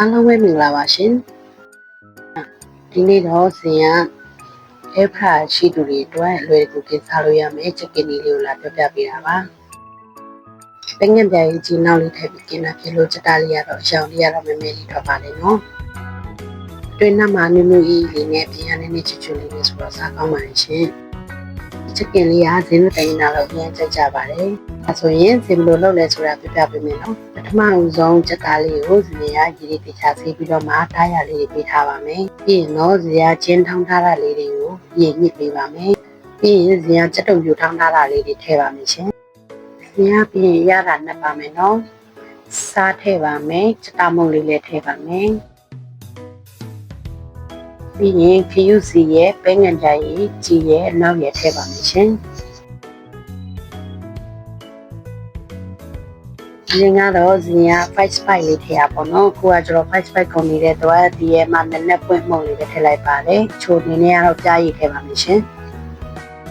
အားလုံးပဲမင်္ဂလာပါရှင်ဒီနေ့တော့ဇင်ကအဖရာရှိသူတွေအတွက်အလွယ်တကူကစားလို့ရမယ်ချက်ကင်လေးကိုလာပြောပြပေးတာပါပငင်ပြားကြီးနောက်လေးထည့်ပြီးกินတာဖြစ်လို့ချက်သားလေးကတော့အရောင်လေးကတော့မဲမဲလေးထွက်ပါလေနော်တွင်းနှမှာနူးနူးအေးလေးနဲ့ပြင်ရနေချွတ်ချွတ်လေးနဲ့ဆိုတော့စားကောင်းပါရဲ့ရှင်ချက်ကင်လေးကဇင်းတို့တိုင်းနာတော့ပြန်ကြိုက်ကြပါတယ်အဲဆိုရင်ဇင်ဘယ်လိုလုပ်လဲဆိုတာပြပြပေးမယ်နော်ပထမဦးဆုံးချက်သားလေးကိုဇင်ရရည်ရည်ပြချဆေးပြီးတော့မှတားရလေးတွေပေးထားပါမယ်ပြီးရင်တော့ဇင်ရချင်းထောင်းထားတာလေးတွေကိုပြင်ညစ်ပေးပါမယ်ပြီးရင်ဇင်ရချက်တုံပြူထောင်းထားတာလေးတွေထည့်ပါမယ်ရှင်ဇင်ရပြင်ရတာနှက်ပါမယ်နော်စားထည့်ပါမယ်ချက်တမုံလေးလည်းထည့်ပါမယ်ပြီးရင်ခရုစီရဲ့ပဲငံကြရည်ကြီးရဲ့နောက်ရဲ့ထည့်ပါမယ်ရှင်ဒီကတော့ဇင်ရ5 spice လေးထည့်ရပါတော့ကိုကကျွန်တော်5 spice ကုန်နေတဲ့တော့ဒီရဲ့မှာနက်နက်ပွင့်မှုန့်လေးထည့်လိုက်ပါတယ်ချိုနေနေကတော့ကြားရည်ထည့်ပါမယ်ရှင်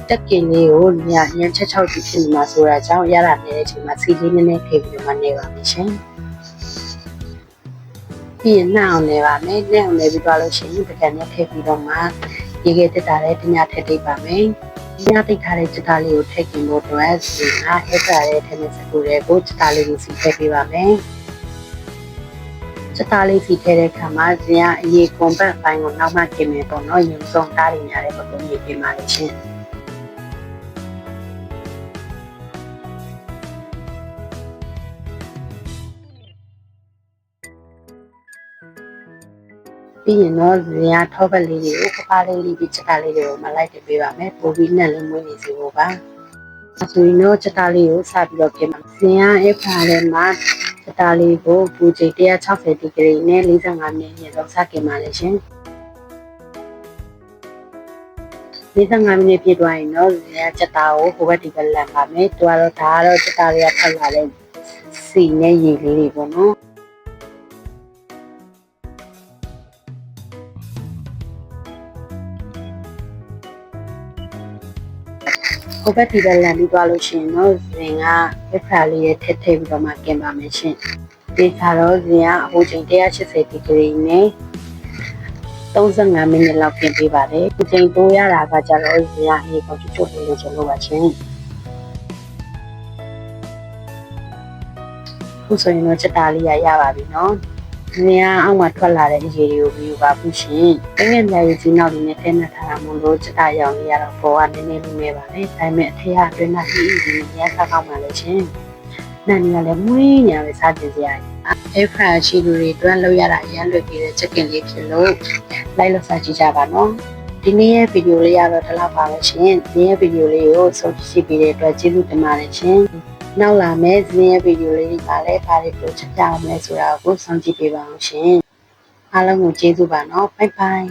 တက်ကင်လေးကိုညရန်ချက်6ကြည့်ဖြစ်နေမှာဆိုတာကြောင့်ရတာနေတဲ့အချိန်မှာစီလေးနည်းနည်းထည့်ပြီးတော့နေပါမယ်ရှင်ပြီးရင်နှောင်းနေပါမယ်နှောင်းနေပြီးတော့လို့ရှိရင်ပကံနဲ့ထည့်ပြီးတော့မှရေခဲတက်တာလည်းတ냐ထည့်ပေးပါမယ်ညတိတ်ထားတဲ့ချက်သားလေးကိုထည့်กินဖို့အတွက်စီကဟက်တာတဲ့ထည့်မဲ့စကူတွေကိုချက်သားလေးကိုစီထည့်ပေးပါမယ်ချက်သားလေးစီထည့်တဲ့အခါမှာဇင်ကအရေကွန်ဘတ်ပိုင်းကိုနောက်မှกินမယ်ပေါ့နော်ရုံစုံတားနေရတဲ့ပုံစံမျိုးပြင်ပါလိမ့်ရှင်ပြီးရင်တော့ဇင်ကထောပတ်လေးတွေကိုပပလေးလေးပြီးချက်သားလေးတွေကိုမလိုက်တင်ပေးပါမယ်ပိုပြီးနဲ့လေးမွေးနေစီဖို့ပါဆိုရင်တော့ချက်သားလေးကိုစပြီးတော့ပြင်ပါဇင်ကအဖာထဲမှာချက်သားလေးကိုပူချိန်160ဒီဂရီနဲ့45မိနစ်လောက်စกินပါလေရှင်45မိနစ်ပြည့်သွားရင်တော့ဇင်ကချက်သားကိုဟိုဘက်ဒီဘက်လန်ပါမယ်သူကတော့ဒါကတော့ချက်သားလေးကထွက်လာတဲ့စီနဲ့ရေလေးတွေပေါ့နော်ဟိုဘက်ဒီဘက်လန်ပြီးသွားလို့ရှိရင်တော့ဇင်ကဖရာလေးရဲ့ထည့်ပြီးတော့မှกินပါမယ်ရှင်ဒီခါတော့ဇင်ကအဟိုချိန်180ဒီဂရီနဲ့35မိနစ်လောက်กินပေးပါတယ်ဒီချိန်တိုးရတာကကြတော့ဇင်ကအေးကောချွတ်လေးချင်လို့ပါရှင်ခုဆိုရင်တော့ချက်သားလေးရပါပြီနော်ဇင်ကအောက်မှာထွက်လာတဲ့အရေတွေကိုယူပါဘူးရှင်တကယ်ကြရည်ကြီးနောက်လေးနဲ့ထည့်နေထားတာမို့လို့ချက်သားရောင်လေးရတော့ပေါ်ကနည်းနည်းလေးနေပါလေဒါပေမဲ့အထက်ကအတွင်းကဒီရစားကောင်းပါလေရှင်နာနေရလဲမွေးညာပဲစားကြည့်စရာအဖရာရှိလူတွေတွန်းလောက်ရတာအရန်လွယ်ပြီးတဲ့ချက်ကင်လေးဖြစ်လို့လိုက်လို့စားကြည့်ကြပါနော်ဒီနေ့ရဲ့ဗီဒီယိုလေးရတော့ဒီလောက်ပါပဲရှင်ဒီရဲ့ဗီဒီယိုလေးကိုဆုံးဖြတ်ပြီးတဲ့အတွက်ကျေးဇူးတင်ပါတယ်ရှင်နောက်လာမယ့်ဇင်းရဲ့ဗီဒီယိုလေးတွေပါလဲဘာတွေပြောချက်ပြအောင်လဲဆိုတာကိုစောင့်ကြည့်ပေးပါအောင်ရှင်အားလုံးကိုကျေးဇူးပါနော်ဘိုင်ဘိုင်